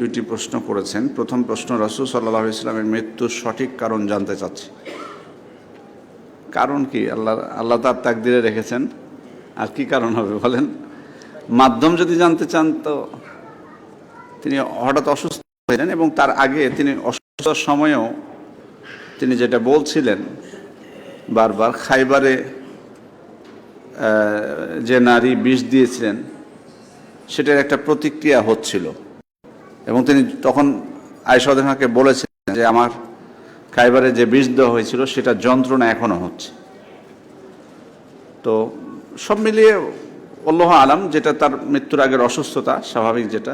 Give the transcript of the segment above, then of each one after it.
দুইটি প্রশ্ন করেছেন। প্রথম প্রশ্ন, রাসূল সাল্লাল্লাহু আলাইহি ওয়াসাল্লামের মৃত্যুর সঠিক কারণ জানতে চাচ্ছি। কারণ কি? আল্লাহ তার তাকদিরে রেখেছেন, আর কি কারণ হবে বলেন? মাধ্যম যদি জানতে চান তো তিনি হঠাৎ অসুস্থ হয়ে যান, এবং তার আগে তিনি অসুস্থতার সময়েও তিনি যেটা বলছিলেন বারবার, খাইবারে যে নারী বিষ দিয়েছিলেন সেটার একটা প্রতিক্রিয়া হচ্ছিল, এবং তিনি তখন আয়েশা রাদিয়াল্লাহু আনহাকে বলেছিলেন যে আমার খাইবারে যে বিষ দেওয়া হয়েছিল সেটা যন্ত্রণা এখনও হচ্ছে। তো সব মিলিয়ে আল্লাহু আলাম, যেটা তার মৃত্যুর আগের অসুস্থতা স্বাভাবিক যেটা,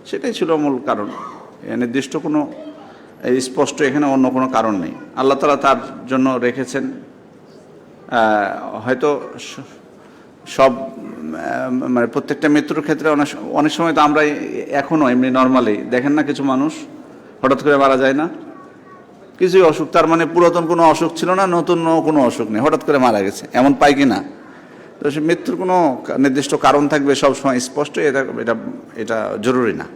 সেটাই ছিল মূল কারণ। নির্দিষ্ট কোনো স্পষ্ট এখানে অন্য কোনো কারণ নেই। আল্লাহ তাআলা তার জন্য রেখেছেন, হয়তো সব মানে প্রত্যেকটা মৃত্যুর ক্ষেত্রে অনেক সময় তো আমরা এখনও এমনি নর্মালি দেখেন না, কিছু মানুষ হঠাৎ করে মারা যায় না, কিছুই অসুখ, তার মানে পুরাতন কোনো অসুখ ছিল না, নতুন কোনো অসুখ নেই, হঠাৎ করে মারা গেছে, এমন পাই কি না? তো সে মৃত্যুর কোনো নির্দিষ্ট কারণ থাকবে সবসময় স্পষ্ট, এটা জরুরি না।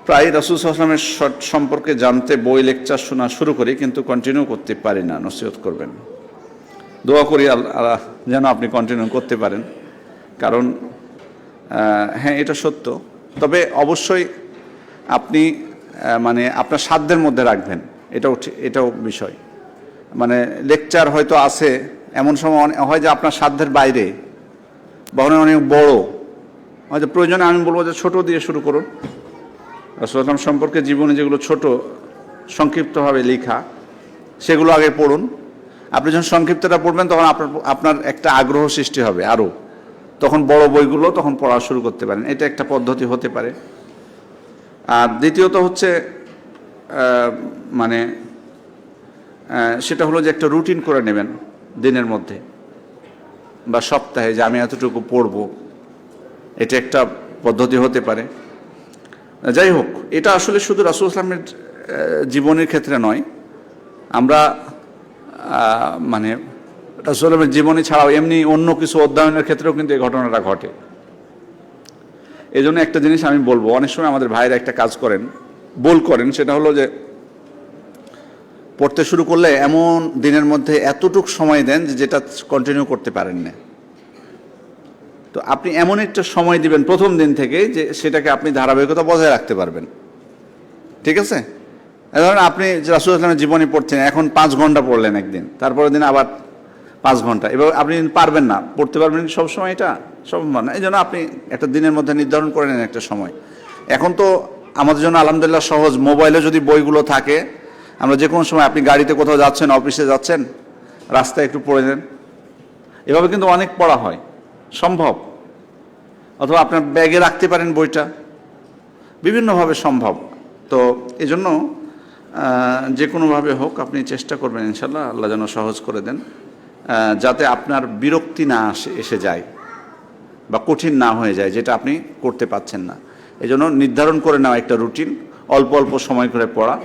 প্রায় রাসূল সাল্লাল্লাহু আলাইহি ওয়াসাল্লামের সম্পর্কে জানতে বই লেকচার শোনা শুরু করি, কিন্তু কন্টিনিউ করতে পারি না। নসিহত করবেন। দোয়া করি আল্লাহ যেন আপনি কন্টিনিউ করতে পারেন, কারণ হ্যাঁ, এটা সত্য। তবে অবশ্যই আপনি মানে আপনার সাধ্যের মধ্যে রাখবেন, এটাও বিষয়। মানে লেকচার হয়তো আছে, এমন সময় হয় যে আপনার সাধ্যের বাইরে বা অনেক বড়, হয়তো প্রয়োজনে আমি বলবো যে ছোট দিয়ে শুরু করুন। রাসূল সাল্লাল্লাহু আলাইহি ওয়াসাল্লাম সম্পর্কে জীবনে যেগুলো ছোট সংক্ষিপ্তভাবে লেখা, সেগুলো আগে পড়ুন। আপনি যখন সংক্ষিপ্তটা পড়বেন তখন আপনার একটা আগ্রহ সৃষ্টি হবে আরও, তখন বড় বইগুলো তখন পড়া শুরু করতে পারেন। এটা একটা পদ্ধতি হতে পারে। আর দ্বিতীয়ত হচ্ছে মানে সেটা হলো যে একটা রুটিন করে নেবেন দিনের মধ্যে বা সপ্তাহে, যে আমি এতটুকু পড়ব, এটা একটা পদ্ধতি হতে পারে। যাই হোক, এটা আসলে শুধু রাসূল সাল্লাল্লাহু আলাইহি ওয়াসাল্লামের জীবনের ক্ষেত্রে নয়, আমরা মানে রাসূল সাল্লাল্লাহু আলাইহি ওয়াসাল্লামের জীবনী ছাড়াও এমনি অন্য কিছু অধ্যয়নের ক্ষেত্রেও কিন্তু এই ঘটনাটা ঘটে। এই জন্য একটা জিনিস আমি বলবো, অনেক সময় আমাদের ভাইরা একটা কাজ করেন, ভুল করেন, সেটা হলো যে পড়তে শুরু করলে এমন দিনের মধ্যে এতটুক সময় দেন যেটা কন্টিনিউ করতে পারেন না। তো আপনি এমন একটা সময় দিবেন প্রথম দিন থেকে যে সেটাকে আপনি ধারাবাহিকতা বজায় রাখতে পারবেন। ঠিক আছে? ধরেন আপনি রাসূল সাল্লাল্লাহু আলাইহি ওয়াসাল্লামের জীবনী পড়ছেন, এখন 5 ঘন্টা পড়লেন একদিন, তারপরের দিন আবার 5 ঘন্টা, এবার আপনি পারবেন না, পড়তে পারবেন সবসময়, এটা সম্ভব না। এই জন্য আপনি একটা দিনের মধ্যে নির্ধারণ করে নেন একটা সময়। এখন তো আমাদের জন্য আলহামদুলিল্লাহ সহজ, মোবাইলে যদি বইগুলো থাকে, আমরা যে কোনো সময়, আপনি গাড়িতে কোথাও যাচ্ছেন, অফিসে যাচ্ছেন, রাস্তায় একটু পড়ে নেন, এভাবে কিন্তু অনেক পড়া হয়, সম্ভব। অথবা আপনার ব্যাগে রাখতে পারেন বইটা, বিভিন্নভাবে সম্ভব। তো এই জন্য যে কোনোভাবে হোক আপনি চেষ্টা করবেন, ইনশাল্লাহ আল্লাহ যেন সহজ করে দেন, যাতে আপনার বিরক্তি না এসে যায় বা কঠিন না হয়ে যায় যেটা আপনি করতে পারছেন না। এই জন্য নির্ধারণ করে নেওয়া একটা রুটিন, অল্প অল্প সময় করে পড়া,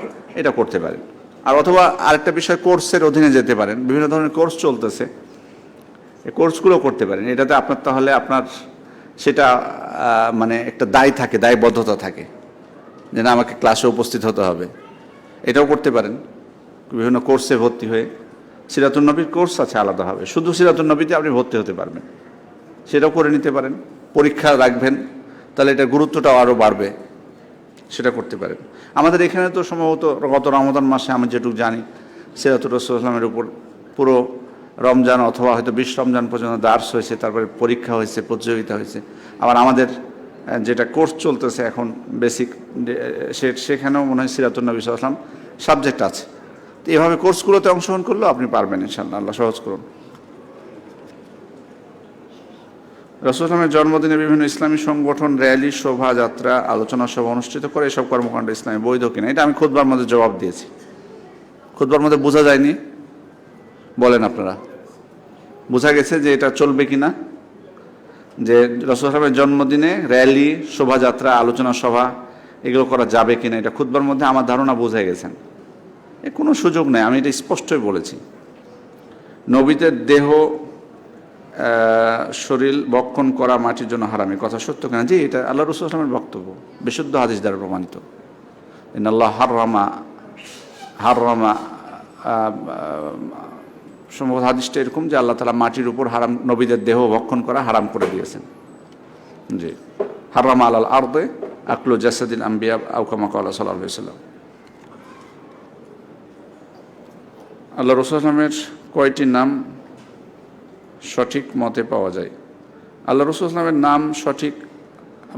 এটা করতে পারেন। আর অথবা আরেকটা বিষয়, কোর্সের অধীনে যেতে পারেন, বিভিন্ন ধরনের কোর্স চলতেছে, এই কোর্সগুলো করতে পারেন। এটাতে আপনার তাহলে আপনার সেটা মানে একটা দায় থাকে, দায়বদ্ধতা থাকে যে না, আমাকে ক্লাসে উপস্থিত হতে হবে, এটাও করতে পারেন। বিভিন্ন কোর্সে ভর্তি হয়ে, সিরাতুন নবীর কোর্স আছে আলাদাভাবে, শুধু সিরাতুন নবীতে আপনি ভর্তি হতে পারবেন, সেটাও করে নিতে পারেন। পরীক্ষা রাখবেন, তাহলে এটার গুরুত্বটাও আরও বাড়বে, সেটা করতে পারেন। আমাদের এখানে তো সম্ভবত গত রমাদান মাসে আমি যেটুকু জানি, সিরাতুর রাসূল সাল্লাল্লাহু আলাইহি ওয়াসাল্লামের উপর পুরো রমজান অথবা হয়তো 20 রমজান পর্যন্ত দার্স হয়েছে, তারপরে পরীক্ষা হয়েছে, প্রতিযোগিতা হয়েছে। আবার আমাদের যেটা কোর্স চলতেছে এখন বেসিক, সেখানেও মনে হয় সিরাতুন নবী সাল্লাল্লাহু আলাইহি ওয়াসাল্লাম সাবজেক্ট আছে। তো এভাবে কোর্সগুলোতে অংশগ্রহণ করলেও আপনি পারবেন ইনশাআল্লাহ, আল্লাহ সহজ করুন। রাসূল সাল্লাল্লাহু আলাইহি ওয়াসাল্লামের জন্মদিনে বিভিন্ন ইসলামী সংগঠন র্যালি, শোভাযাত্রা, আলোচনা সভা অনুষ্ঠিত করে, এসব কর্মকাণ্ড ইসলামে বৈধ কিনা? এটা আমি খুতবার মধ্যে জবাব দিয়েছি। খুতবার মধ্যে বোঝা যায়নি? বলেন আপনারা, বোঝা গেছে যে এটা চলবে কিনা? যে রাসূল সাল্লাল্লাহু আলাইহি ওয়াসাল্লামের জন্মদিনে র্যালি, শোভাযাত্রা, আলোচনা সভা এগুলো করা যাবে কিনা, এটা খুতবার মধ্যে আমার ধারণা বোঝা গেছেন। কোনো সুযোগ নেই, আমি এটা স্পষ্টই বলেছি। নবীদের দেহ শরীর বক্ষণ করা মাটির জন্য হারামি, কথা সত্য কিনা? জি, এটা আল্লাহ রাসূল সাল্লাল্লাহু আলাইহি ওয়াসাল্লামের বক্তব্য, বিশুদ্ধ হাদিস দ্বারা প্রমাণিত। ইন্নাল্লাহ হাররামা সম্ভবত হাদিসটা এরকম যে আল্লাহ তাআলা মাটির উপর হারাম, নবীদের দেহ ভক্ষণ করা হারাম করে দিয়েছেন। জি, হাররামা আলাল আরদে আকলু জাসাদিল আম্বিয়া আও কামা ক্বালা সাল্লাল্লাহু আলাইহি ওয়াসাল্লাম। আল্লাহ রাসূল সাল্লাল্লাহু আলাইহি ওয়াসাল্লামের কয়টি নাম সঠিক মতে পাওয়া যায়? আল্লাহ রাসূল সাল্লাল্লাহু আলাইহি ওয়াসাল্লামের নাম সঠিক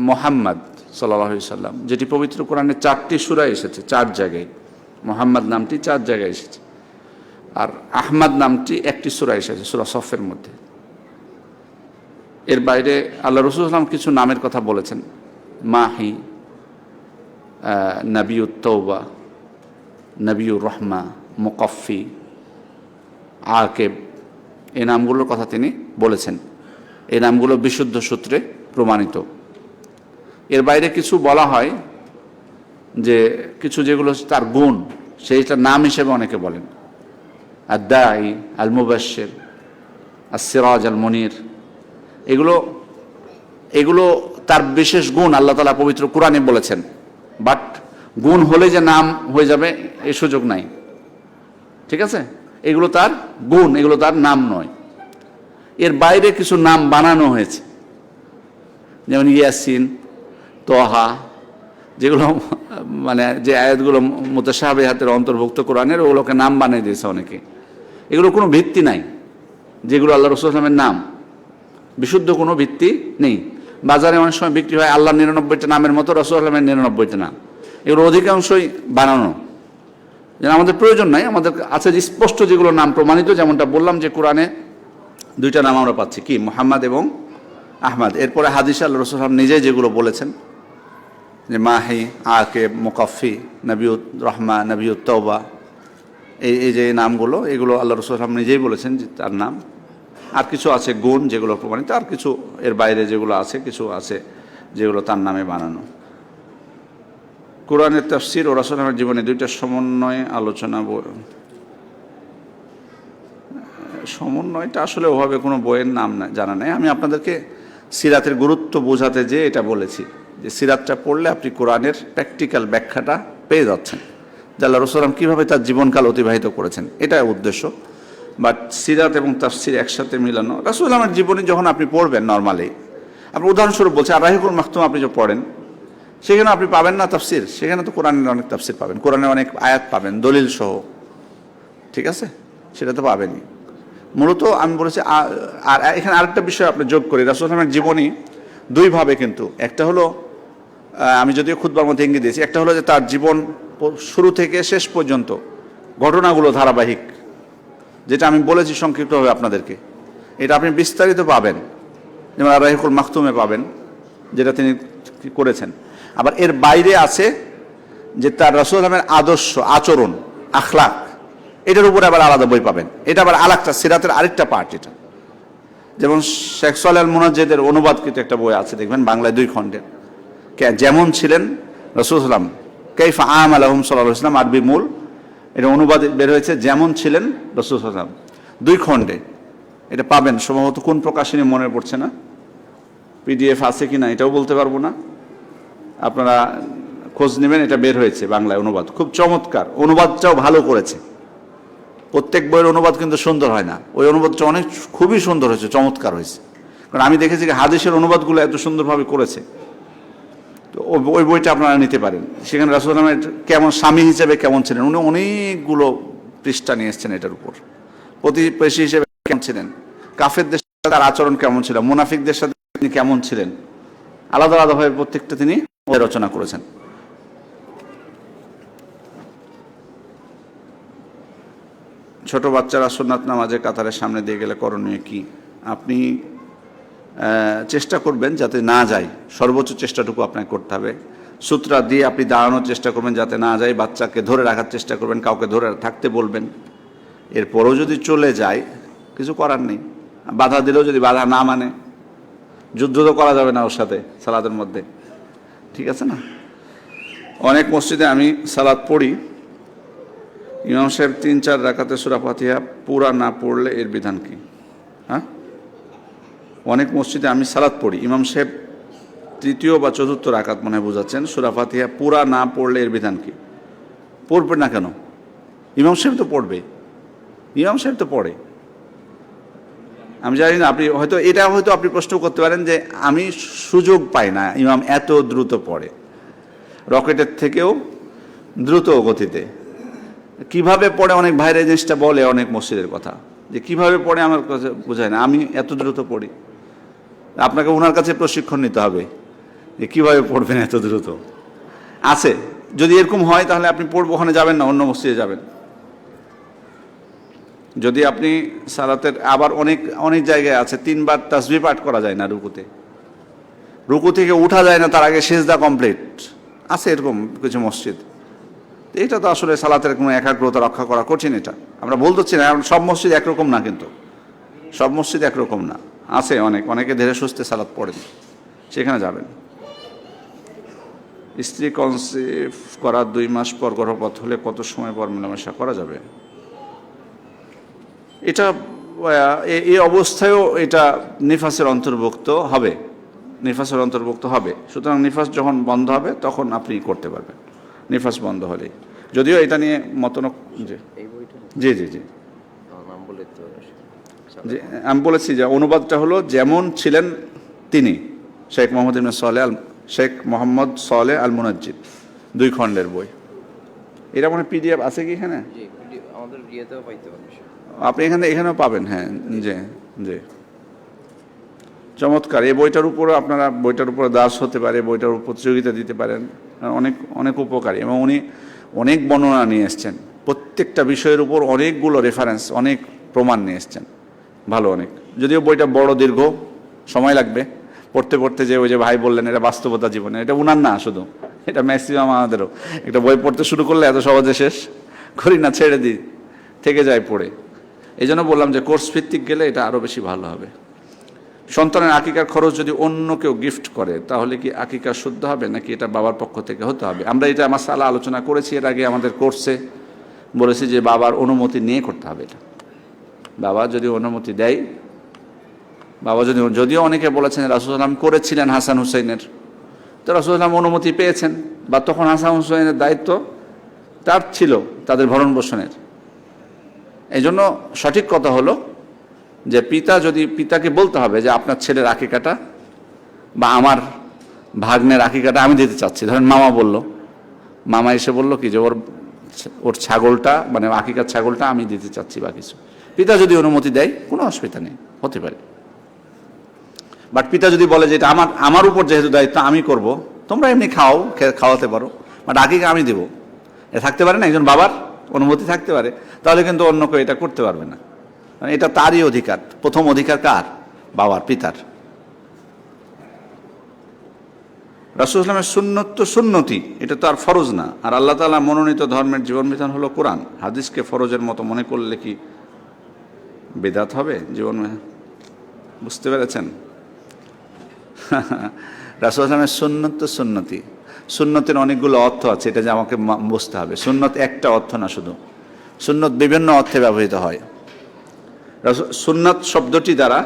মুহাম্মদ সাল্লাল্লাহু আলাইহি ওয়াসাল্লাম, যেটি পবিত্র কোরআনে 4টি সূরায় এসেছে, 4 জায়গায় মুহাম্মদ নামটি 4 জায়গায় এসেছে। আর আহমদ নামটি 1টি সূরায় এসেছে, সূরা সফের মধ্যে। এর বাইরে আল্লাহ রাসূল সাল্লাল্লাহু আলাইহি ওয়াসাল্লাম কিছু নামের কথা বলেছেন, মাহি, নবিয়ুত তওবা, নবিয়ুর রহমা, মুকাফফি, আকিব, এই নামগুলোর কথা তিনি বলেছেন। এই নামগুলো বিশুদ্ধ সূত্রে প্রমাণিত। এর বাইরে কিছু বলা হয় যে কিছু যেগুলো তার গুণ, সেইটা নাম হিসেবে অনেকে বলেন, আদ-দাঈ, আল মুবাশশির, আস-সিরাজ আল মুনির, এগুলো তার বিশেষ গুণ আল্লাহ তাআলা পবিত্র কোরআনে বলেছেন। বাট গুণ হলে যে নাম হয়ে যাবে এই সুযোগ নাই, ঠিক আছে? এগুলো তার গুণ, এগুলো তার নাম নয়। এর বাইরে কিছু নাম বানানো হয়েছে, যেমন ইয়াসিন, তহা, যেগুলো মানে যে আয়াতগুলো মুতাশাবিহাতের অন্তর্ভুক্ত কোরআনের, ওগুলোকে নাম বানিয়ে দিয়েছে অনেকে। এগুলো কোনো ভিত্তি নাই, যেগুলো আল্লাহ রাসূল সাল্লাল্লাহু আলাইহি ওয়াসাল্লামের নাম, বিশুদ্ধ কোনো ভিত্তি নেই। বাজারে অনেক সময় বিক্রি হয় আল্লাহর 99টা নামের মতো রাসূল সাল্লাল্লাহু আলাইহি ওয়াসাল্লামের 99টা নাম, এগুলো অধিকাংশই বানানো, যেন আমাদের প্রয়োজন নাই। আমাদের আছে যে স্পষ্ট যেগুলো নাম প্রমাণিত, যেমনটা বললাম যে কোরআনে 2টা নাম আমরা পাচ্ছি, কি মুহাম্মদ এবং আহমদ। এরপরে হাদিসে আল্লাহ রাসূল সাল্লাল্লাহু আলাইহি ওয়াসাল্লাম নিজেই যেগুলো বলেছেন, যে মাহি, আকিব, মুকাফফি, নবিয়ুত রহমা, নবিয়ুত তওবা, এই যে নামগুলো, এগুলো আল্লাহ রাসূল সাল্লাল্লাহু আলাইহি ওয়াসাল্লাম নিজেই বলেছেন যে তার নাম। আর কিছু আছে গুণ যেগুলো প্রমাণিত, আর কিছু এর বাইরে যেগুলো আছে, কিছু আছে যেগুলো তার নামে বানানো। কোরআনের তাফসীর ও রাসূল সাল্লাল্লাহু আলাইহি ওয়াসাল্লামের জীবনে 2টা সমন্বয় আলোচনা। সমন্বয়টা আসলে ওভাবে কোনো বইয়ের নাম না, জানা নেই। আমি আপনাদেরকে সিরাতের গুরুত্ব বোঝাতে যে এটা বলেছি, যে সিরাতটা পড়লে আপনি কোরআনের প্র্যাকটিক্যাল ব্যাখ্যাটা পেয়ে যাচ্ছেন, যে আল্লাহ রাসূল সাল্লাল্লাহু আলাইহি ওয়াসাল্লাম কীভাবে তার জীবনকাল অতিবাহিত করেছেন, এটাই উদ্দেশ্য। বাট সিরাত এবং তাফসীর একসাথে মিলানো, রাসূল সাল্লাল্লাহু আলাইহি ওয়াসাল্লামের জীবনী যখন আপনি পড়বেন নর্মালি, আপনি উদাহরণস্বরূপ বলছি আর রাহিকুল মাখতুম আপনি যে পড়েন, সেখানে আপনি পাবেন না তাফসীর, সেখানে তো কোরআনের অনেক তাফসীর পাবেন, কোরআনের অনেক আয়াত পাবেন দলিল সহ, ঠিক আছে? সেটা তো পাবেনই। মূলত আমি বলেছি, আর এখানে আরেকটা বিষয় আপনি যোগ করি, রাসূল সাল্লাল্লাহু আলাইহি ওয়াসাল্লামের জীবনী 2 ভাবে কিন্তু, একটা হলো আমি যদিও খুতবার মধ্যে ইঙ্গিত দিয়েছি, একটা হলো যে তার জীবন শুরু থেকে শেষ পর্যন্ত ঘটনাগুলো ধারাবাহিক, যেটা আমি বলেছি সংক্ষিপ্তভাবে আপনাদেরকে, এটা আপনি বিস্তারিত পাবেন, যেমন আর রাহিকুল মাখতুমে পাবেন যেটা তিনি করেছেন। আবার এর বাইরে আছে যে তার রাসূল সাল্লাল্লাহু আলাইহি ওয়াসাল্লামের আদর্শ, আচরণ, আখলাক, এটার উপরে আবার আলাদা বই পাবেন। এটা আবার আরেকটা সিরাতের আরেকটা পার্ট এটা। যেমন শেখ সালেহ আল মুনাজ্জিদের অনুবাদকৃত একটা বই আছে, দেখবেন বাংলায় 2 খণ্ডের, যেমন ছিলেন রাসূল সাল্লাল্লাহু আলাইহি ওয়াসাল্লাম, কাইফা আমালাহুম সাল্লাল্লাহু আলাইহি ওয়াসাল্লাম, আরবি মূল, এটা অনুবাদ বের হয়েছে, যেমন ছিলেন রাসূল সাল্লাল্লাহু আলাইহি ওয়াসাল্লাম, 2 খণ্ডে। এটা পাবেন সম্ভবত, কোন প্রকাশনী মনে পড়ছে না, পিডিএফ আছে কিনা এটাও বলতে পারবো না, আপনারা খোঁজ নেবেন, এটা বের হয়েছে বাংলায় অনুবাদ, খুব চমৎকার, অনুবাদটাও ভালো করেছে। প্রত্যেক বইয়ের অনুবাদ কিন্তু সুন্দর হয় না, ওই অনুবাদটা অনেক খুবই সুন্দর হয়েছে, চমৎকার হয়েছে। কারণ আমি দেখেছি যে হাদিসের অনুবাদগুলো এত সুন্দরভাবে করেছে, তো ওই বইটা আপনারা নিতে পারেন। সেখানে রাসূল সাল্লাল্লাহু আলাইহি ওয়াসাল্লামের কেমন স্বামী হিসেবে কেমন ছিলেন, উনি অনেকগুলো পৃষ্ঠা নিয়ে এসেছেন এটার উপর। প্রতিবেশী হিসেবে কেমন ছিলেন, কাফেরদের সাথে তার আচরণ কেমন ছিল, মুনাফিকদের সাথে তিনি কেমন ছিলেন, আলাদা আলাদাভাবে প্রত্যেকটা তিনি রচনা করেছেন। ছোট বাচ্চারা সুন্নাত নামাজে কাতারের সামনে দিয়ে গেলে করণীয় কি? আপনি চেষ্টা করবেন যাতে না যায়, সর্বোচ্চ চেষ্টাটুকু আপনাকে করতে হবে। সূত্রা দিয়ে আপনি দাঁড়ানোর চেষ্টা করবেন যাতে না যায়, বাচ্চাকে ধরে রাখার চেষ্টা করবেন, কাউকে ধরে থাকতে বলবেন। এরপরও যদি চলে যায় কিছু করার নেই, বাধা দিলেও যদি বাধা না মানে, যুদ্ধ তো করা যাবে না ওর সাথে সালাতের মধ্যে, ঠিক আছে না? অনেক মসজিদে আমি সালাত পড়ি, ইমাম সাহেব 3-4 রাকাতে সূরা ফাতিহা পুরা না পড়লে এর বিধান কি? হ্যাঁ, অনেক মসজিদে আমি সালাত পড়ি, ইমাম সাহেব তৃতীয় বা চতুর্থ রাকাত মনে হয় বোঝাচ্ছেন, সূরা ফাতিহা পুরা না পড়লে এর বিধান কি? পড়বে না কেন? ইমাম সাহেব তো পড়বে, ইমাম সাহেব তো পড়ে। আমি জানি না, আপনি হয়তো এটা হয়তো আপনি প্রশ্ন করতে পারেন যে আমি সুযোগ পাই না, ইমাম এত দ্রুত পড়ে, রকেটের থেকেও দ্রুত গতিতে। কিভাবে পড়ে অনেক ভাইরা এই জিনিসটা বলে, অনেক মসজিদের কথা, যে কিভাবে পড়ে আমার কাছে বোঝায় না, আমি এত দ্রুত পড়ি। আপনাকে ওনার কাছে প্রশিক্ষণ নিতে হবে যে কীভাবে পড়বেন এত দ্রুত। আছে, যদি এরকম হয় তাহলে আপনি পড়বো, ওখানে যাবেন না, অন্য মসজিদে যাবেন। যদি আপনি সালাতের আবার অনেক অনেক জায়গায় আছে 3 বার তাসবিহ পাঠ করা যায় না রুকুতে, রুকু থেকে উঠা যায় না, তার আগে সেজদা কমপ্লিট আছে, এরকম কিছু মসজিদ। এটা তো আসলে সালাতের কোনো একাগ্রতা রক্ষা করা কঠিন। এটা আমরা বলতেছি না, সব মসজিদ একরকম না, কিন্তু সব মসজিদ একরকম না, আছে অনেকে ধীরে সুস্থে সালাত পড়েন, সেখানে যাবেন। স্ত্রী কনসিভ করার 2 মাস পর গর্ভপাত হলে কত সময় পর মেলামেশা করা যাবে? এটা এই অবস্থায়ও এটা নিফাসের অন্তর্ভুক্ত হবে, নিফাসের অন্তর্ভুক্ত হবে। সুতরাং নিফাস যখন বন্ধ হবে তখন আপনি করতে পারবেন, নিফাস বন্ধ হলেই। যদিও এটা নিয়ে মতনক জি জি জি জি আমি বলেছি যে অনুবাদটা হলো যেমন ছিলেন তিনি, শেখ মোহাম্মদ সালেহ আল মুনাজ্জিদ, 2 খণ্ডের বই। এটা মনে পিডিএফ আছে কি এখানে? আপনি এখানেও পাবেন। হ্যাঁ জি জি, চমৎকার। এই বইটার উপরে আপনারা বইটার উপরে দাস হতে পারে, বইটার উপর প্রতিযোগিতা দিতে পারেন, অনেক অনেক উপকারী। এবং উনি অনেক বর্ণনা নিয়ে এসছেন, প্রত্যেকটা বিষয়ের উপর অনেকগুলো রেফারেন্স, অনেক প্রমাণ নিয়ে এসছেন, ভালো অনেক। যদিও বইটা বড় দীর্ঘ, সময় লাগবে পড়তে পড়তে। যে ওই যে ভাই বললেন এটা বাস্তবতা জীবনে, এটা উনার না শুধু, এটা ম্যাক্সিমাম আমাদেরও। একটা বই পড়তে শুরু করলে এত সহজে শেষ করি না, ছেড়ে দিই, থেকে যায় পড়ে। এই জন্য বললাম যে কোর্স ভিত্তিক গেলে এটা আরও বেশি ভালো হবে। সন্তানের আকিকার খরচ যদি অন্য কেউ গিফট করে তাহলে কি আকিকা শুদ্ধ হবে, নাকি এটা বাবার পক্ষ থেকে হতে হবে? আমরা এটা মাসালা আলোচনা করেছি এর আগে আমাদের কোর্সে, বলেছি যে বাবার অনুমতি নিয়ে করতে হবে এটা। বাবা যদি অনুমতি দেয়, বাবা যদিও অনেকে বলেছেন রাসূল সাল্লাল্লাহু আলাইহি ওয়াসাল্লাম করেছিলেন হাসান হুসাইনের, তো রাসূল সাল্লাল্লাহু আলাইহি ওয়াসাল্লাম অনুমতি পেয়েছেন, বা তখন হাসান হুসাইনের দায়িত্ব তার ছিল তাদের ভরণ পোষণের। এই জন্য সঠিক কথা হলো যে পিতাকে বলতে হবে যে আপনার ছেলের আকিকাটা বা আমার ভাগ্নের আকিকাটা আমি দিতে চাচ্ছি। ধরেন মামা এসে বলল কি যে ওর ছাগলটা, মানে আকিকার ছাগলটা আমি দিতে চাচ্ছি বা কিছু। পিতা যদি অনুমতি দেয় কোনো অসুবিধা নেই, হতে পারে। বাট পিতা যদি বলে যে এটা আমার উপর যেহেতু দায়িত্ব আমি করব, তোমরা এমনি খাওয়াতে পারো, বাট আকিকা আমি দেবো, এটা থাকতে পারে না, একজন বাবার অনুমতি থাকতে পারে, তাহলে কিন্তু অন্য কেউ এটা করতে পারবে না। মানে এটা তারই অধিকার, প্রথম অধিকার কার? বাবার, পিতার। রাসূল ইসলামের সুন্নত তো সুন্নতি, এটা তো আর ফরজ না। আর আল্লাহ তাআলা মনোনীত ধর্মের জীবন বিধান হলো কোরআন। হাদিসকে ফরজের মতো মনে করলে কি বিদআত হবে জীবন? বুঝতে পেরেছেন? রাসূল ইসলামের সুন্নত তো সুন্নতি, সুন্নতের অনেকগুলো অর্থ আছে, এটা যে আমাকে বুঝতে হবে। সুন্নত একটা অর্থ না শুধু, সুন্নত বিভিন্ন অর্থে ব্যবহৃত হয়। সুন্নাত শব্দটি দ্বারা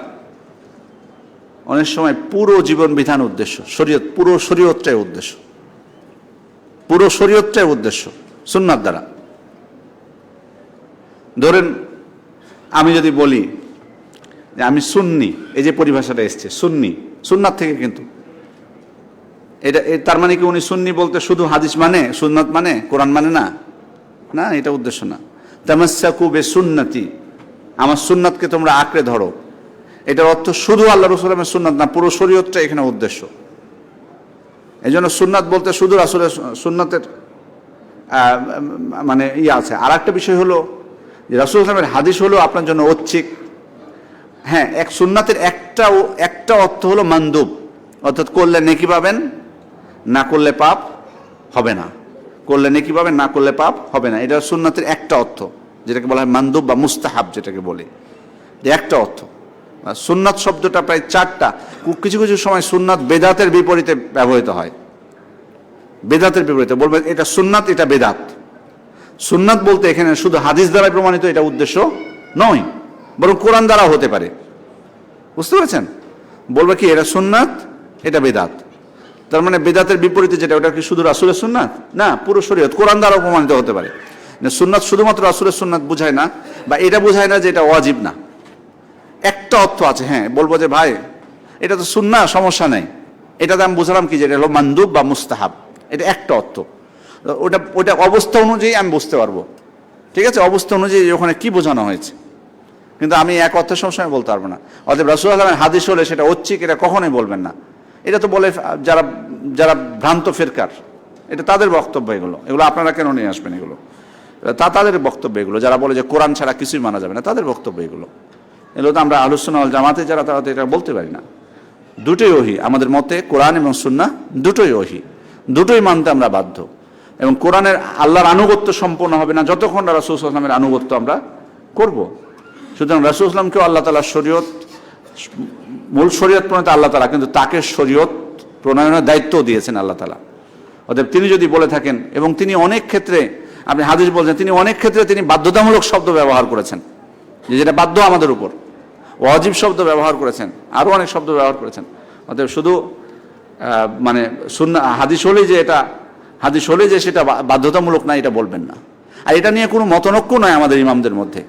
অনেক সময় পুরো জীবন বিধান উদ্দেশ্য, শরীয়ত, পুরো শরীয়তটাই উদ্দেশ্য, পুরো শরীয়তটাই উদ্দেশ্য সুন্নাত দ্বারা। ধরেন আমি যদি বলি যে আমি সুন্নি, এই যে পরিভাষাটা এসছে সুন্নি, সুন্নাত থেকে, কিন্তু এটা তার মানে কি উনি সুন্নি বলতে শুধু হাদিস মানে, সুন্নাত মানে, কোরআন মানে না? না, এটা উদ্দেশ্য না। তামাসসাকু বিসুন্নতি, আমার সুন্নাতকে তোমরা আঁকড়ে ধরো, এটার অর্থ শুধু আল্লাহ রাসূলের সুন্নাত না, পুরো শরীয়তটা এখানে উদ্দেশ্য। এই জন্য সুন্নাত বলতে শুধু রাসূলের সুন্নাতের মানে আছে। আর একটা বিষয় হলো যে রাসূল সাল্লাল্লাহু আলাইহি ওয়াসাল্লামের হাদিস হলো আপনার জন্য ঐচ্ছিক। হ্যাঁ, এক সুন্নাতের একটা অর্থ হলো মানদুব, অর্থাৎ করলে নেকি পাবেন, না করলে পাপ হবে না। করলে নেকি পাবেন, না করলে পাপ হবে না, এটা সুন্নাতের একটা অর্থ, যেটাকে বলা হয় মানদুব বা মুস্তাহাব, যেটাকে বলে, একটা অর্থ। সুন্নাত শব্দটা প্রায় 4টা। কিছু কিছু সময় সুন্নাত বেদাতের বিপরীতে ব্যবহৃত হয়, বেদাতের বিপরীতে বলবে এটা সুন্নাত, এটা বেদাত। সুন্নাত বলতে এখানে শুধু হাদিস দ্বারা প্রমাণিত এটা উদ্দেশ্য নয়, বরং কোরআন দ্বারাও হতে পারে। বুঝতে পেরেছেন? বলবে কি এটা সুন্নাত, এটা বেদাত। তার মানে বেদাতের বিপরীতে যেটা, ওটা কি শুধু রাসূলের সুন্নাত? না, পুরো শরীয়ত, কোরআন দ্বারা প্রমাণিত হতে পারে। সুন্নাত শুধুমাত্র রাসূলের সুন্নাত বোঝায় না, বা এটা বোঝায় না যে এটা ওয়াজিব না। একটা অর্থ আছে, হ্যাঁ, বলবো যে ভাই এটা তো সুন্নাহ, সমস্যা নাই, এটাতে আমি বুঝলাম কি যে এটা হলো মানদুব বা মুস্তাহাব, এটা একটা অর্থ। ওটা ওটা অবস্থা অনুযায়ী আমি বুঝতে পারবো, ঠিক আছে, অবস্থা অনুযায়ী ওখানে কি বোঝানো হয়েছে। কিন্তু আমি এক অর্থ সবসময় বলতে পারবো না। অতএব রাসূলুল্লাহ সাল্লাল্লাহু আলাইহি ওয়াসাল্লামের হাদিস হলে সেটা ঐচ্ছিক, এটা কখনোই বলবেন না। এটা তো বলে যারা যারা ভ্রান্ত ফিরকার, এটা তাদের বক্তব্য, এগুলো এগুলো আপনারা কেন নিয়ে আসবেন? এগুলো তাদের বক্তব্য, এগুলো যারা বলে যে কোরআন ছাড়া কিছুই মানা যাবে না, তাদের বক্তব্য এগুলো। এগুলো তো আমরা আহলুস সুন্নাহ ওয়াল জামাতে যারা, তারা তো এটা বলতে পারি না। দুটোই ওহী, আমাদের মতে কোরআন এবং সুন্নাহ দুটোই ওহী, দুটোই মানতে আমরা বাধ্য। এবং কোরআনের আল্লাহর আনুগত্য সম্পূর্ণ হবে না যতক্ষণ রাসূল সাল্লাল্লাহু আলাইহি ওয়াসাল্লামের আনুগত্য আমরা করব। সুতরাং রাসূল সাল্লাল্লাহু আলাইহি ওয়াসাল্লামকেও আল্লাহ তাআলা শরীয়ত, মূল শরীয়ত প্রণেতা আল্লাহ তাআলা, কিন্তু তাকে শরীয়ত প্রণয়নের দায়িত্ব দিয়েছেন আল্লাহ তাআলা। অতএব তিনি যদি বলে থাকেন, এবং তিনি অনেক ক্ষেত্রে, আপনি হাদিস বলছেন, তিনি অনেক ক্ষেত্রে তিনি বাধ্যতামূলক শব্দ ব্যবহার করেছেন, যেটা বাধ্য আমাদের উপর, ওয়াজিব শব্দ ব্যবহার করেছেন, আরও অনেক শব্দ ব্যবহার করেছেন। অতএব শুধু মানে সুন্নাহ হাদিস হলেই যে এটা, হাদিস হলেই যে সেটা বাধ্যতামূলক না, এটা বলবেন না। আর এটা নিয়ে কোনো মতনৈক্য নয় আমাদের ইমামদের মধ্যে।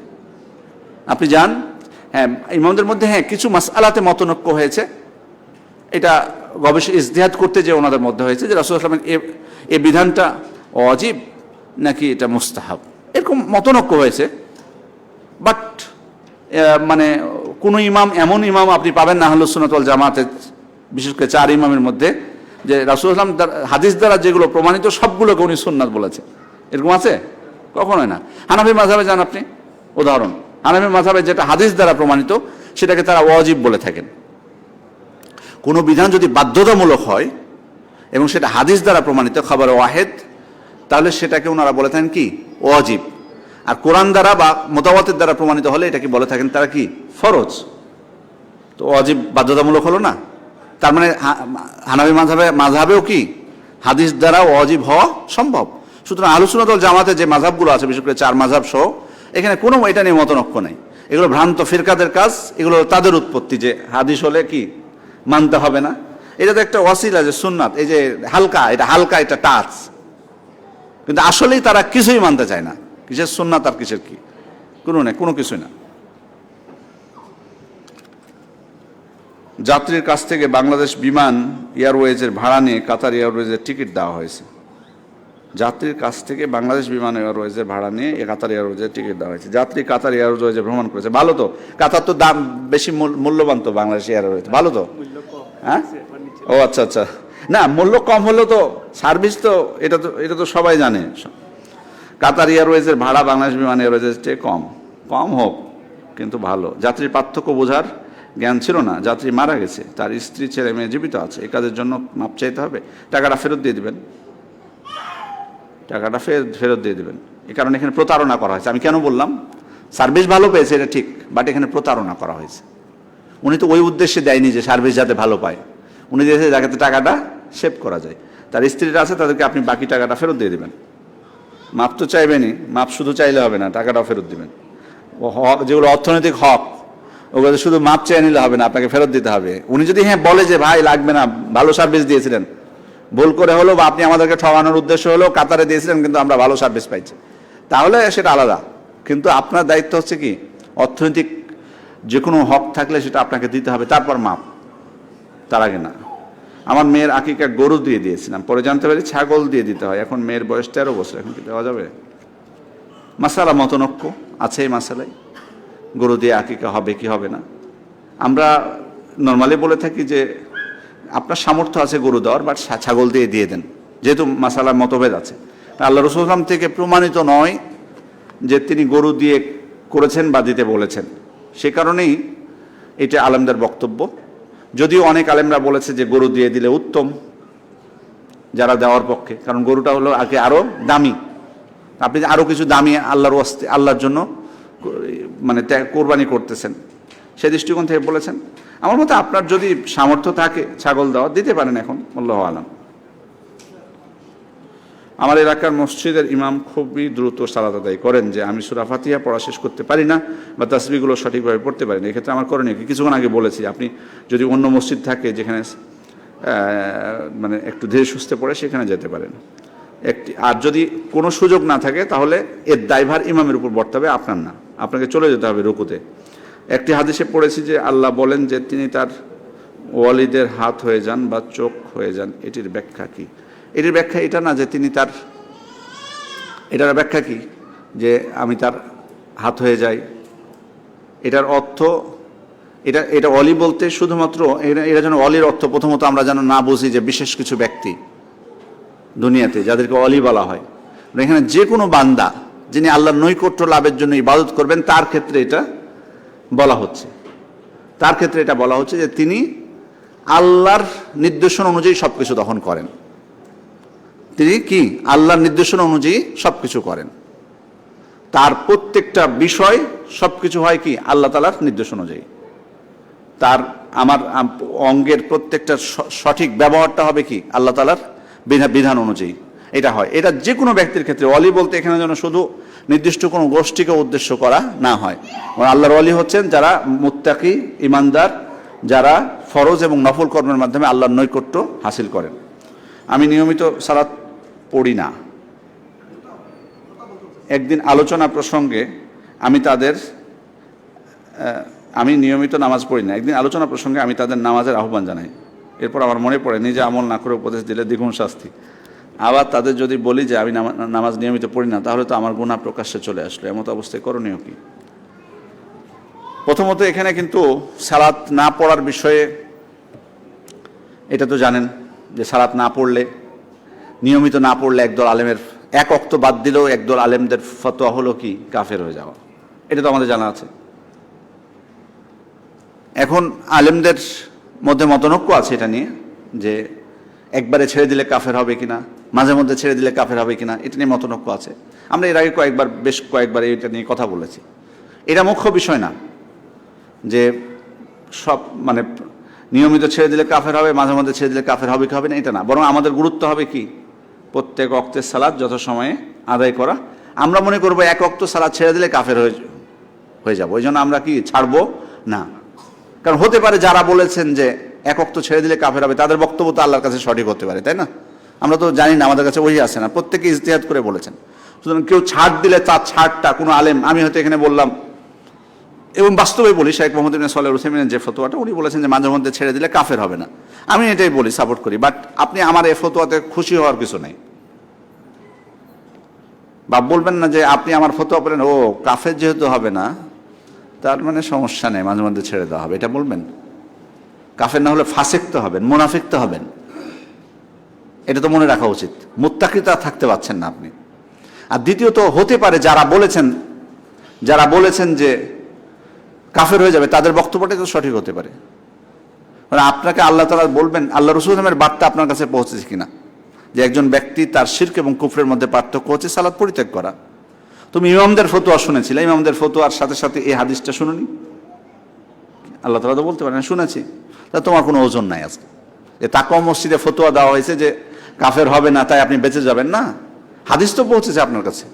আপনি যান, হ্যাঁ, ইমামদের মধ্যে হ্যাঁ কিছু মাসআলাতে মতনৈক্য হয়েছে, এটা গবেষণা ইজতিহাদ করতে যে ওনাদের মধ্যে হয়েছে যে রাসূল সাল্লাল্লাহু আলাইহি ওয়াসাল্লাম এই বিধানটা ওয়াজিব নাকি এটা মুস্তাহাব, এরকম মতনৈক্য হয়েছে। বাট মানে কোনো ইমাম, এমন ইমাম আপনি পাবেন না আহলুস সুন্নাত ওয়াল জামাতের, বিশেষ করে 4 ইমামের মধ্যে, যে রাসূল সাল্লাল্লাহু আলাইহি ওয়াসাল্লাম হাদিস দ্বারা যেগুলো প্রমাণিত সবগুলোকে উনি সুন্নাত বলেছে, এরকম আছে? কখনোই না। হানাফি মাযহাবে যান আপনি, উদাহরণ, হানাফি মাযহাবে যেটা হাদিস দ্বারা প্রমাণিত সেটাকে তারা ওয়াজিব বলে থাকেন। কোনো বিধান যদি বাধ্যতামূলক হয় এবং সেটা হাদিস দ্বারা প্রমাণিত, খাবার ওয়াহেদ, তাহলে সেটাকে ওনারা বলে থাকেন কি? ওয়াজিব। আর কোরআন দ্বারা বা মুতাওয়াতির দ্বারা প্রমাণিত হলে এটাকে বলে থাকেন তারা কি? ফরজ। তো ওয়াজিব বাধ্যতামূলক হলো না? তার মানে হানাফি মাযহাবেও কি হাদিস দ্বারা ওয়াজিব হওয়া সম্ভব। সুতরাং আহলুস সুন্নাত ওয়াল জামাতের যে মাযহাবগুলো আছে, বিশেষ করে 4 মাযহাব সহ, এখানে কোনো এটা নিয়ে মতনৈক্য নেই। এগুলো ভ্রান্ত ফিরকাদের কাজ, এগুলো তাদের উৎপত্তি, যে হাদিস হলে কি মানতে হবে না। এটা তো একটা ওয়াসিলা, যে সুন্নাত, এই যে হালকা, এটা হালকা, এটা টাচ, কিন্তু আসলেই তারা কিছুই মানতে চায় না। কিসের সুন্নাত আর কিসের কি, কোনো নেই, কোনো কিছুই না। যাত্রীর কাছ থেকে বাংলাদেশ বিমান এয়ারওয়েজের ভাড়া নিয়ে কাতার এয়ারওয়েজের টিকিট দেওয়া হয়েছে। যাত্রীর কাছ থেকে বাংলাদেশ বিমান এয়ারওয়েজের ভাড়া নিয়ে কাতার এয়ারওয়েজের টিকিট দেওয়া হয়েছে। যাত্রী কাতার এয়ারওয়েজে ভ্রমণ করেছে, ভালো তো। কাতার তো দাম বেশি, মূল্যবান তো বাংলাদেশ এয়ারওয়েজ, ভালো তো। হ্যাঁ, ও আচ্ছা আচ্ছা, না মূল্য কম হলেও তো সার্ভিস তো, এটা তো সবাই জানে। কাতার এয়ারওয়েজের ভাড়া বাংলাদেশ বিমান এয়ারওয়েজের চেয়ে কম হোক, কিন্তু ভালো। যাত্রীর পার্থক্য বোঝার জ্ঞান ছিল না, যাত্রী মারা গেছে, তার স্ত্রী ছেলে মেয়ে জীবিত আছে, এই কাজের জন্য মাপ চাইতে হবে, টাকাটা ফেরত দিয়ে দিবেন, টাকাটা ফেরত দিয়ে দেবেন। এই কারণে এখানে প্রতারণা করা হয়েছে। আমি কেন বললাম, সার্ভিস ভালো পেয়েছে এটা ঠিক, বাট এখানে প্রতারণা করা হয়েছে। উনি তো ওই উদ্দেশ্যে দেয়নি যে সার্ভিস যাতে ভালো পায়, উনি দিয়েছে যাতে টাকাটা সেভ করা যায়। তার স্ত্রীরা আছে, তাদেরকে আপনি বাকি টাকাটা ফেরত দিয়ে দেবেন। মাপ তো চাইবেনই, মাপ শুধু চাইলে হবে না, টাকাটাও ফেরত দিবেন। ও হক, যেগুলো অর্থনৈতিক হক, ওগুলো শুধু মাপ চেয়ে নিলে হবে না, আপনাকে ফেরত দিতে হবে। উনি যদি হ্যাঁ বলে যে ভাই লাগবে না, ভালো সার্ভিস দিয়েছিলেন, ভুল করে হলো, বা আপনি আমাদেরকে ঠকানোর উদ্দেশ্য হলো, কাতারে দিয়েছিলেন কিন্তু আমরা ভালো সার্ভিস পাইছি, তাহলে সেটা আলাদা। কিন্তু আপনার দায়িত্ব হচ্ছে কি, অর্থনৈতিক যে কোনো হক থাকলে সেটা আপনাকে দিতে হবে, তারপর মাপ, তার আগে না। আমার মেয়ের আকিকা গরু দিয়ে দিয়েছিলাম, পরে জানতে পারি ছাগল দিয়ে দিতে হয়। এখন মেয়ের বয়স 13 বছর, এখন কি দেওয়া যাবে? মাসালা মতনৈক্য আছে এই মাসালায়, গরু দিয়ে আকিকা হবে কি হবে না। আমরা নর্মালি বলে থাকি যে আপনার সামর্থ্য আছে গরু দেওয়ার, বাট ছাগল দিয়ে দেন, যেহেতু মাসালার মতভেদ আছে। আল্লাহ রাসূল সাল্লাল্লাহু আলাইহি ওয়াসাল্লাম থেকে প্রমাণিত নয় যে তিনি গরু দিয়ে করেছেন বা দিতে বলেছেন, সে কারণেই এটা আলেমদের বক্তব্য। যদিও অনেক আলেমরা বলেছে যে গরু দিয়ে দিলে উত্তম, যারা দেওয়ার পক্ষে, কারণ গরুটা হলো আগে আরও দামি, আপনি আরও কিছু দামি আল্লাহর জন্য মানে কোরবানি করতেছেন, সেই দৃষ্টিকোণ থেকে বলেছেন। আমার মতে আপনার যদি সামর্থ্য থাকে ছাগল দেওয়া, দিতে পারেন এখন, আল্লাহু আলাম। আমার এলাকার মসজিদের ইমাম খুবই দ্রুত সালাত আদায় করেন, যে আমি সূরা ফাতিহা পড়া শেষ করতে পারি না বা তাসবিহগুলো সঠিকভাবে পড়তে পারি না। এক্ষেত্রে আমার করণীয় কি? কিছুক্ষণ আগে বলেছি, আপনি যদি অন্য মসজিদ থাকে যেখানে মানে একটু ধীরে সুস্থে পড়ে, সেখানে যেতে পারেন। আর যদি কোনো সুযোগ না থাকে, তাহলে এর দায়ভার ইমামের উপর বর্তাবে, হবে আপনার না, আপনাকে চলে যেতে হবে রুকুতে। একটি হাদিসে পড়েছি যে আল্লাহ বলেন যে তিনি তার ওয়ালিদের হাত হয়ে যান বা চোখ হয়ে যান। এটির ব্যাখ্যা কি? এটির ব্যাখ্যা এটা না যে তিনি তার, এটার ব্যাখ্যা কি যে আমি তার হাত হয়ে যাই। এটার অর্থ এটা অলি বলতে শুধুমাত্র এটা যেন অলির অর্থ প্রথমত আমরা যেন না বুঝি যে বিশেষ কিছু ব্যক্তি দুনিয়াতে যাদেরকে অলি বলা হয়। এখানে যে কোনো বান্দা যিনি আল্লাহর নৈকট্য লাভের জন্য ইবাদত করবেন, তার ক্ষেত্রে এটা বলা হচ্ছে। তার ক্ষেত্রে এটা বলা হচ্ছে যে তিনি আল্লাহর নির্দেশনা অনুযায়ী সব কিছু তখন করেন। তিনি কি আল্লাহর নির্দেশনা অনুযায়ী সব কিছু করেন। তার প্রত্যেকটা বিষয় সব কিছু হয় কি আল্লাহ তাআলার নির্দেশ অনুযায়ী। তার আমার অঙ্গের প্রত্যেকটা সঠিক ব্যবহারটা হবে কি আল্লাহ তাআলার বিধান অনুযায়ী। এটা হয়। এটা যে কোনো ব্যক্তির ক্ষেত্রে। ওয়ালি বলতে এখানে যেন শুধু নির্দিষ্ট কোনো গোষ্ঠীকে উদ্দেশ্য করা না হয়। আল্লাহর ওয়ালি হচ্ছেন যারা মুত্তাকি, ইমানদার, যারা ফরজ এবং নফল কর্মের মাধ্যমে আল্লাহর নৈকট্য হাসিল করেন। আমি নিয়মিত সালাত পড়ি না। একদিন আলোচনা প্রসঙ্গে আমি নিয়মিত নামাজ পড়ি না। একদিন আলোচনা প্রসঙ্গে আমি তাদের নামাজের আহ্বান জানাই। এরপর আমার মনে পড়ে নিজে আমল না করে উপদেশ দিলে দ্বিগুণ শাস্তি। আবার তাদের যদি বলি যে আমি নামাজ নিয়মিত পড়ি না, তাহলে তো আমার গুনাহ প্রকাশ্যে চলে আসলো। এমত অবস্থায় করণীয় কি? প্রথমত এখানে কিন্তু সালাত না পড়ার বিষয়ে এটা তো জানেন যে সালাত না পড়লে, নিয়মিত না পড়লে একদল আলেমের এক ওয়াক্ত বাদ দিলেও একদল আলেমদের ফতোয়া হলো কি কাফের হয়ে যাওয়া। এটা তো আমাদের জানা আছে। এখন আলেমদের মধ্যে মতনৈক্য আছে এটা নিয়ে, যে একবারে ছেড়ে দিলে কাফের হবে কিনা, মাঝে মধ্যে ছেড়ে দিলে কাফের হবে কিনা, এটা নিয়ে মতনৈক্য আছে। আমরা এর আগে বেশ কয়েকবার এটা নিয়ে কথা বলেছি। এটা মুখ্য বিষয় না যে সব মানে নিয়মিত ছেড়ে দিলে কাফের হবে, মাঝে মধ্যে ছেড়ে দিলে কাফের হবে কি হবে না, এটা না। বরং আমাদের গুরুত্ব হবে কি প্রত্যেক ওয়াক্তের সালাত যথাসময়ে আদায় করা। আমরা মনে করবো এক ওয়াক্ত সালাত ছেড়ে দিলে কাফের হয়ে যাব, ওই জন্য আমরা কি ছাড়বো না। কারণ হতে পারে যারা বলেছেন যে এক ওয়াক্ত ছেড়ে দিলে কাফের হবে, তাদের বক্তব্য তো আল্লাহর কাছে সঠিক হতে পারে, তাই না? আমরা তো জানি না, আমাদের কাছে ওই আসে না, প্রত্যেকে ইজতিহাদ করে বলেছেন। সুতরাং কেউ ছাড় দিলে তার ছাড়টা কোনো আলেম, আমি হয়তো এখানে বললাম এবং বাস্তবে বলি, শেখ মোহাম্মদ ইবনে সালেহ আল উসাইমিনের যে ফতোয়াটা, উনি বলেছেন যে মাঝে মধ্যে ছেড়ে দিলে কাফের হবে না। আমি এটাই বলি, সাপোর্ট করি। বাট আপনি আমার এই ফতোয়াতে খুশি হওয়ার কিছু নেই, বা বলবেন না যে আপনি আমার ফতোয়া বলেন ও কাফের যেহেতু হবে না তার মানে সমস্যা নেই, মাঝে মধ্যে ছেড়ে দেওয়া হবে, এটা বলবেন। কাফের না হলে ফাসিক তো হবেন, মুনাফিক তো হবেন, এটা তো মনে রাখা উচিত। মুত্তাকি তো থাকতে পারছেন না আপনি। আর দ্বিতীয়ত হতে পারে যারা বলেছেন যে কাফের হয়ে যাবে, তাদের বক্তব্যটা তো সঠিক হতে পারে। মানে আপনাকে আল্লাহ তাআলা বলবেন, আল্লাহ রাসূল সাল্লাল্লাহু আলাইহি ওয়াসাল্লামের বার্তা আপনার কাছে পৌঁছেছে কিনা, যে একজন ব্যক্তি তার শিরক এবং কুফরের মধ্যে পার্থক্য হচ্ছে সালাত পরিত্যাগ করা। তুমি ইমামদের ফতোয়া শুনেছিলে, ইমামদের ফতোয়ার সাথে সাথে এই হাদিসটা শুনুনি, আল্লাহ তাআলা তো বলতে পারেন শুনেছি, তা তোমার কোনো ওজন নাই। আজকে যে তাকওয়া মসজিদে ফতোয়া দেওয়া হয়েছে যে কাফের হবে না, তাই আপনি বেঁচে যাবেন না, হাদিস তো পৌঁছেছে আপনার কাছে।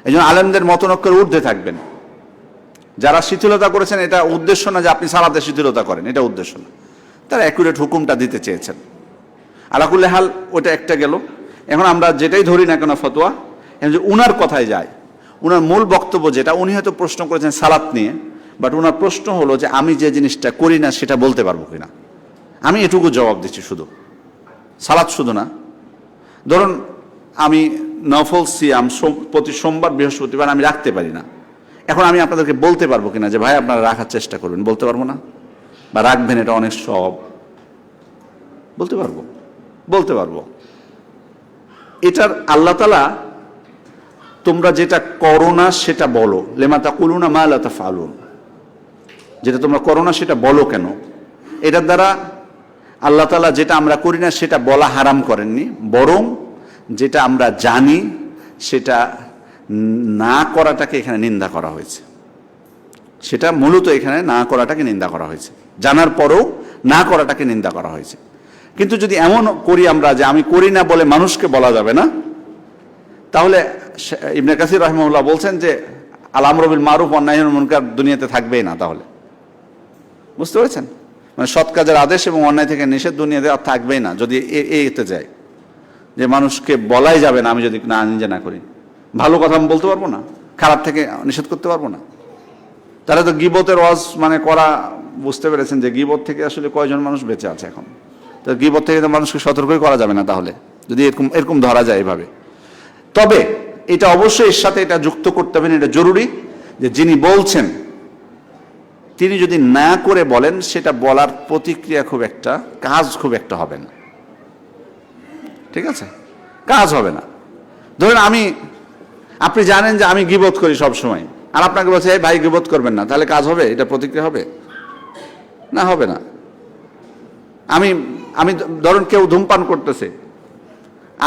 এই জন্য আলেমদের মতনৈক্যের ঊর্ধ্বে থাকবেন। যারা শিথিলতা করেছেন, এটা উদ্দেশ্য না যে আপনি সালাতে শিথিলতা করেন, এটা উদ্দেশ্য না। তারা অ্যাকুরেট হুকুমটা দিতে চেয়েছেন। আলাকুল্লি হাল ওটা একটা গেল। এখন আমরা যেটাই ধরি না কেন ফতোয়া, যে উনার কথায় যায়, উনার মূল বক্তব্য যেটা, উনি হয়তো প্রশ্ন করেছেন সালাত নিয়ে, বাট উনার প্রশ্ন হলো যে আমি যে জিনিসটা করি না সেটা বলতে পারবো কিনা। আমি এটুকু জবাব দিচ্ছি, শুধু সালাত শুধু না। ধরুন আমি নফল সিয়াম প্রতি সোমবার বৃহস্পতিবার আমি রাখতে পারি না, এখন আমি আপনাদেরকে বলতে পারবো কিনা যে ভাই আপনারা রাখার চেষ্টা করবেন, বলতে পারবো না, বা রাখবেন এটা অনেক সব, বলতে পারবো। এটার আল্লাহ তাআলা তোমরা যেটা করো না সেটা বলো, লিমা তাকুলুনা মা লা তাফআলুন, যেটা তোমরা করো না সেটা বলো কেন। এটার দ্বারা আল্লাহ তাআলা যেটা আমরা করি না সেটা বলা হারাম করেননি, বরং যেটা আমরা জানি সেটা না করাটাকে এখানে নিন্দা করা হয়েছে। সেটা মূলত এখানে না করাটাকে নিন্দা করা হয়েছে, জানার পরেও না করাটাকে নিন্দা করা হয়েছে। কিন্তু যদি এমন করি আমরা যে আমি করি না বলে মানুষকে বলা যাবে না, তাহলে ইবনে কাসির রাহিমাহুল্লাহ বলছেন যে আল আমরু বিল মারুফ ওয়ান নাহয়ুল মুনকার দুনিয়াতে থাকবেই না। তাহলে বুঝতে পেরেছেন, মানে সৎ কাজের আদেশ এবং অন্যায় থেকে নিষেধ দুনিয়াতে আর থাকবেই না যদি এতে যায়, যে মানুষকে বলাই যাবে না আমি যদি নিজে না করি। ভালো কথা আমি বলতে পারবো না, খারাপ থেকে নিষেধ করতে পারবো না। তারা তো গীবতের ওয়াজ মানে করা বুঝতে পেরেছেন যে গীবত থেকে আসলে কয়জন মানুষ বেঁচে আছে এখন। তো গীবত থেকে তো মানুষকে সতর্কই করা যাবে না তাহলে, যদি এরকম ধরা যায় এভাবে। তবে এটা অবশ্যই এর সাথে এটা যুক্ত করতে হবে, এটা জরুরি যে যিনি বলছেন তিনি যদি না করে বলেন সেটা বলার প্রতিক্রিয়া কাজ খুব একটা হবে না। ঠিক আছে, কাজ হবে না। ধরেন আপনি জানেন যে আমি গীবত করি সব সময়, আর আপনাকে বলছে এই ভাই গীবত করবেন না, তাহলে কাজ হবে? এটা প্রতিক্রিয়া হবে না? হবে না। আমি ধরুন কেউ ধূমপান করতেছে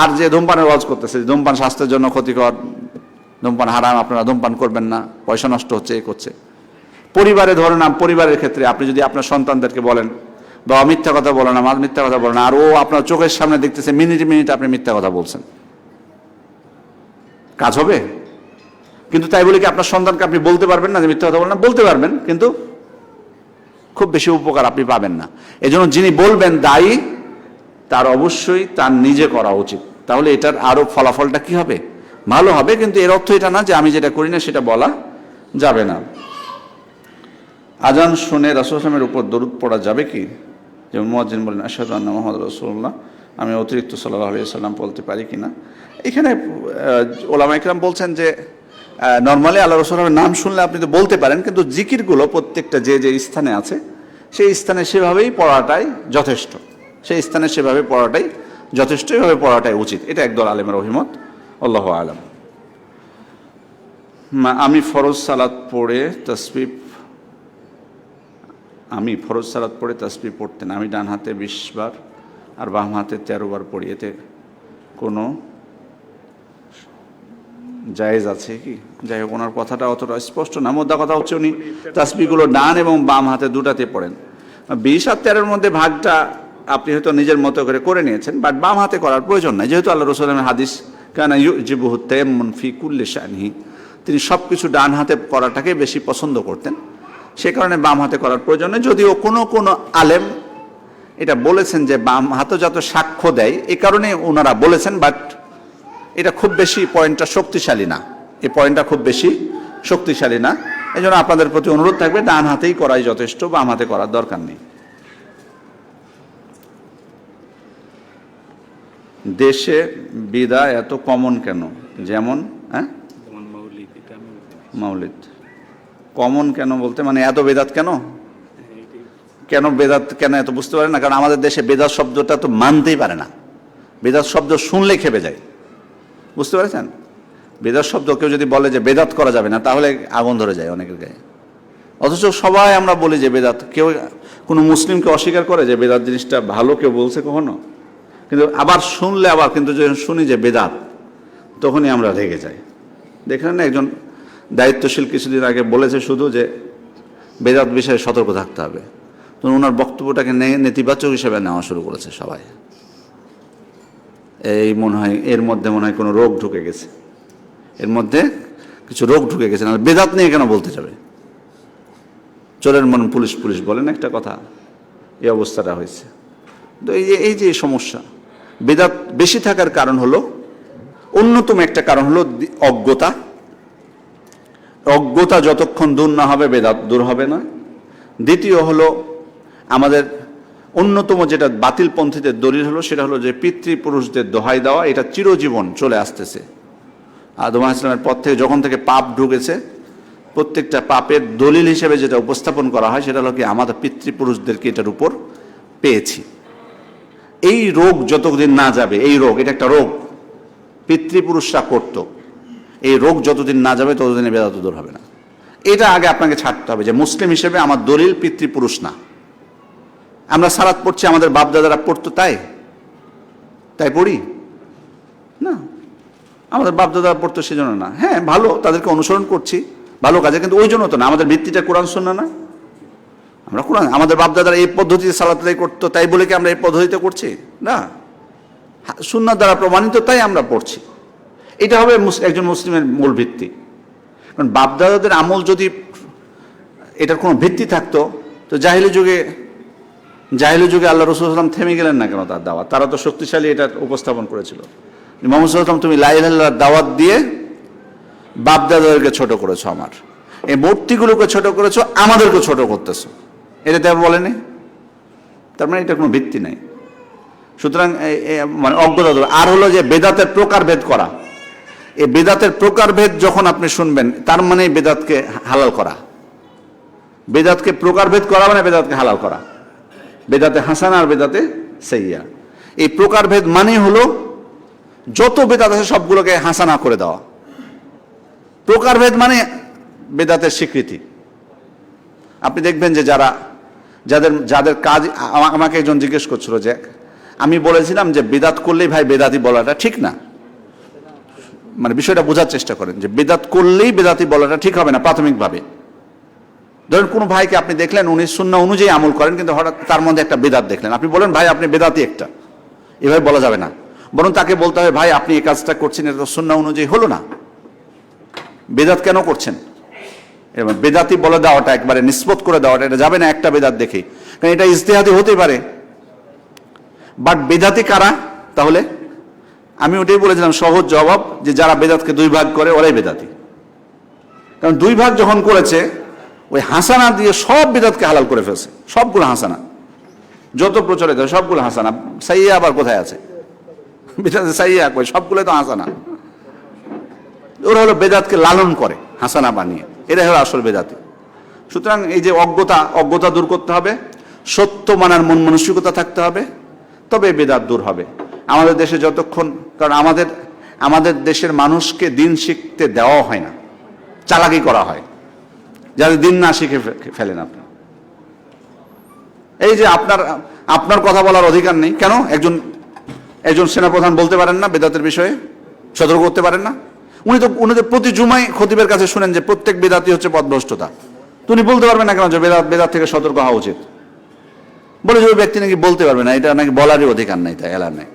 আর যে ধূমপানের ওয়াজ করতেছে ধূমপান স্বাস্থ্যের জন্য ক্ষতিকর, ধূমপান হারাম, আপনারা ধূমপান করবেন না, পয়সা নষ্ট হচ্ছে, এই করছে। পরিবারে ধরেন পরিবারের ক্ষেত্রে আপনি যদি আপনার সন্তানদেরকে বলেন বাবা মিথ্যা কথা বলেন না, মিথ্যা কথা বলেন না, আর ও আপনার চোখের সামনে দেখতেছে মিনিটে মিনিটে আপনি মিথ্যা কথা বলছেন, কাজ হবে? কিন্তু তাই বলে কি আপনার সন্তানকে আপনি বলতে পারবেন না যে মিথ্যা কথা বলেন না? বলতে পারবেন, কিন্তু খুব বেশি উপকার আপনি পাবেন না। এজন্য যিনি বলবেন দায়ী, তার অবশ্যই তার নিজে করা উচিত। তাহলে এটার আরো ফলাফলটা কি হবে? ভালো হবে। কিন্তু এর অর্থ এটা না যে আমি যেটা করি না সেটা বলা যাবে না। আজান শুনে রাসূল সাল্লাল্লাহু আলাইহি ওয়াসাল্লামের উপর দরুদ পড়া যাবে কি? যেমন মুয়াজ্জিন বলেন আশহাদু আন্না মুহাম্মাদুর রাসূলুল্লাহ, আমি অতিরিক্ত সাল্লাল্লাহু আলাইহি ওয়াসাল্লাম বলতে পারি কিনা। এখানে ওলামা ইকরাম বলছেন যে নর্মালি আল্লাহ রাসূলের নাম শুনলে আপনি তো বলতে পারেন, কিন্তু জিকিরগুলো প্রত্যেকটা যে যে স্থানে আছে সেই স্থানে সেভাবেই পড়াটাই যথেষ্ট, সেই স্থানে সেভাবে পড়াটাই যথেষ্ট, এভাবে পড়াটাই উচিত। এটা একদল আলেমের অভিমত, আল্লাহু আ'লাম। আমি ফরজ সালাত পড়ে তাসবিহ পড়তেন, আমি ডান হাতে 20 বার আর বাম হাতে 13 বার পড়ি, এতে কোনো জায়েজ আছে কি? যাই হোক, ওনার কথাটা অতটা স্পষ্ট না। মোদ্দা কথা হচ্ছে উনি তাসবিহগুলো ডান এবং বাম হাতে দুটাতে পড়েন। 20 আর 13-এর মধ্যে ভাগটা আপনি হয়তো নিজের মতো করে নিয়েছেন, বাট বাম হাতে করার প্রয়োজন নাই, যেহেতু আল্লাহ রাসূলের হাদিস কানা ইউজিবুহু তায়াম্মুন ফি কুল্লি শানিহি, তিনি সব কিছু ডান হাতে করাটাকে বেশি পছন্দ করতেন, সে কারণে বাম হাতে করার প্রয়োজন নেই। যদিও কোনো আলেম এটা বলেছেন যে বাম হাতে যত সাক্ষ্য দেয়, এই কারণে ওনারা বলেছেন, বাট এটা খুব বেশি পয়েন্টটা শক্তিশালী না, এই পয়েন্টটা খুব বেশি শক্তিশালী না। এই জন্য আপনাদের প্রতি অনুরোধ থাকবে ডান হাতেই করাই যথেষ্ট, বাম হাতে করার দরকার নেই। দেশে বিদা এত কমন কেন? যেমন মাউলিদ কমন কেন বলতে মানে এত বেদাত কেন বেদাত কেন এত বুঝতে পারে না? কারণ আমাদের দেশে বেদাত শব্দটা তো মানতেই পারে না, বেদাত শব্দ শুনলে খেপে যায়। বুঝতে পেরেছেন? বেদাত শব্দ কেউ যদি বলে যে বেদাত করা যাবে না, তাহলে আগুন ধরে যায় অনেকের গায়ে। অথচ সবাই আমরা বলি যে বেদাত, কেউ কোনো মুসলিমকে অস্বীকার করে যে বেদাত জিনিসটা ভালো কেউ বলছে কখনো? কিন্তু আবার শুনলে আবার কিন্তু যখন শুনি যে বেদাত, তখনই আমরা রেগে যাই। দেখলেন না, একজন দায়িত্বশীল কিছুদিন আগে বলেছে শুধু যে বেদাত বিষয়ে সতর্ক থাকতে হবে, তো ওনার বক্তব্যটাকে নেতিবাচক হিসেবে নেওয়া শুরু করেছে সবাই। এর মধ্যে মনে হয় কোনো রোগ ঢুকে গেছে, এর মধ্যে কিছু রোগ ঢুকে গেছে। না বেদাত নিয়ে কেন বলতে যাবে? চোরের মন পুলিশ বলেন একটা কথা, এই অবস্থাটা হয়েছে। তো এই যে সমস্যা, বেদাত বেশি থাকার কারণ হলো, অন্যতম একটা কারণ হলো অজ্ঞতা যতক্ষণ দূর না হবে বেদাত দূর হবে না। দ্বিতীয় হলো আমাদের অন্যতম যেটা বাতিল পন্থীদের দলিল হলো, সেটা হলো যে পিতৃপুরুষদের দোহাই দেওয়া, এটা চিরজীবন চলে আসতেছে। আদম আলাইহিস সালামের পর থেকে যখন থেকে পাপ ঢুকেছে, প্রত্যেকটা পাপের দলিল হিসেবে যেটা উপস্থাপন করা হয় সেটা হলো কি আমাদের পিতৃপুরুষদেরকে এটার উপর পেয়েছি। এই রোগ যতদিন না যাবে, এই রোগ এটা একটা রোগ পিতৃপুরুষরা করত, এই রোগ যতদিন না যাবে ততদিনে বেদাত দূর হবে না। এটা আগে আপনাকে ছাড়তে হবে যে মুসলিম হিসেবে আমার দলিল পিতৃপুরুষ না। আমরা সালাত পড়ছি আমাদের বাপদাদারা পড়তো, তাই পড়ি না, আমাদের বাপদাদারা পড়তো সেজন্য না। হ্যাঁ ভালো, তাদেরকে অনুসরণ করছি ভালো কাজে, কিন্তু ওই জন্য তো না। আমাদের ভিত্তিটা কোরআন সুন্নাহ না, আমরা কোরআন, আমাদের বাপদাদারা এই পদ্ধতিতে সালাত আদায় করতো, তাই বলে কি আমরা এই পদ্ধতিতে করছি না? সুন্নাহ দ্বারা প্রমাণিত, তাই আমরা পড়ছি। এটা হবে একজন মুসলিমের মূল ভিত্তি। কারণ বাপদাদাদের আমল যদি এটার কোনো ভিত্তি থাকতো, তো জাহিলি যুগে আল্লাহ রাসূল সাল্লাল্লাহু আলাইহি ওয়াসাল্লাম থেমে গেলেন না কেন তার দাওয়াত? তারা তো শক্তিশালী এটা উপস্থাপন করেছিল। মুহাম্মদ সাল্লাল্লাহু আলাইহি ওয়াসাল্লাম, তুমি লা ইলাহা ইল্লাল্লাহর দাওয়াত দিয়ে বাপদাদাদেরকে ছোট করেছো, আমার এই মূর্তিগুলোকে ছোট করেছো, আমাদেরকে ছোট করতেছো, এটা তো বলেনি। তার মানে এটা কোনো ভিত্তি নাই। সুতরাং মানে অজ্ঞতা। আর হলো যে বেদাতের প্রকারভেদ করা, এই বেদাতের প্রকারভেদ যখন আপনি শুনবেন, তার মানে বেদাতকে হালাল করা। বেদাতকে প্রকারভেদ করা মানে বেদাতকে হালাল করা। বেদাতে হাসানা আর বেদাতে সাইয়্যা, এই প্রকারভেদ মানে হলো যত বেদাত আছে সবগুলোকে হাসানা করে দেওয়া। প্রকারভেদ মানে বেদাতের স্বীকৃতি। আপনি দেখবেন যে যাদের কাজ, আমাকে একজন জিজ্ঞেস করছিল যে আমি বলেছিলাম যে বেদাত করলেই ভাই বেদাতি বলাটা ঠিক না। মানে বিষয়টা বোঝার চেষ্টা করেন যে বেদাত করলেই বেদাতি বলাটা ঠিক হবে না প্রাথমিকভাবে। ধরেন কোনো ভাইকে আপনি দেখলেন উনি সুন্নাহ অনুযায়ী আমল করেন, কিন্তু হঠাৎ তার মধ্যে একটা বেদাত দেখলেন, আপনি বলেন ভাই আপনি বেদাতি একটা, এভাবে বলা যাবে না। বরং তাকে বলতে হবে ভাই আপনি এই কাজটা করছেন, এটা তো সুন্নাহ অনুযায়ী হলো না, বেদাত কেন করছেন? এবং বেদাতি বলে দেওয়াটা, একবারে নিষ্পত করে দেওয়াটা, এটা যাবে না একটা বেদাত দেখে, কারণ এটা ইজতিহাদি হতেই পারে। বাট বেদাতি কারা তাহলে? আমি ওটাই বলেছিলাম সহজ জবাব, যে যারা বেদাতকে দুই ভাগ করে ওরাই বেদাতি। কারণ দুই ভাগ যখন করেছে, ওই হাসানা দিয়ে সব বেদাতকে হালাল করে ফেলছে, সবগুলো হাসানা যত প্রচলিত সবগুলো হাসানা। সাইয়্যা আবার কোথায় আছে? বেদাতে সাইয়্যা কই? সবগুলো তো হাসানা। ওরা হলো বেদাতকে লালন করে হাসানা বানিয়ে, এটাই হলো আসল বেদাতি। সুতরাং এই যে অজ্ঞতা দূর করতে হবে, সত্য মানার মন মানসিকতা থাকতে হবে, তবে বেদাত দূর হবে। আমাদের দেশে যতক্ষণ, কারণ আমাদের দেশের মানুষকে দিন শিখতে দেওয়া হয় না, চালাকি করা হয়, যাতে দিন না শিখে ফেলেন আপনি। এই যে আপনার কথা বলার অধিকার নেই কেন? একজন সেনাপ্রধান বলতে পারেন না বেদাতের বিষয়ে সতর্ক করতে পারেন না? উনি তো প্রতি জুমায় খতিবের কাছে শুনেন যে প্রত্যেক বেদাতি হচ্ছে পথভ্রষ্টতা, তো উনি বলতে পারবেন না কেন যে বেদাত থেকে সতর্ক হওয়া উচিত? বলে যে ওই ব্যক্তি নাকি বলতে পারবে না, এটা নাকি বলারই অধিকার নেই, তাই এলার নেই।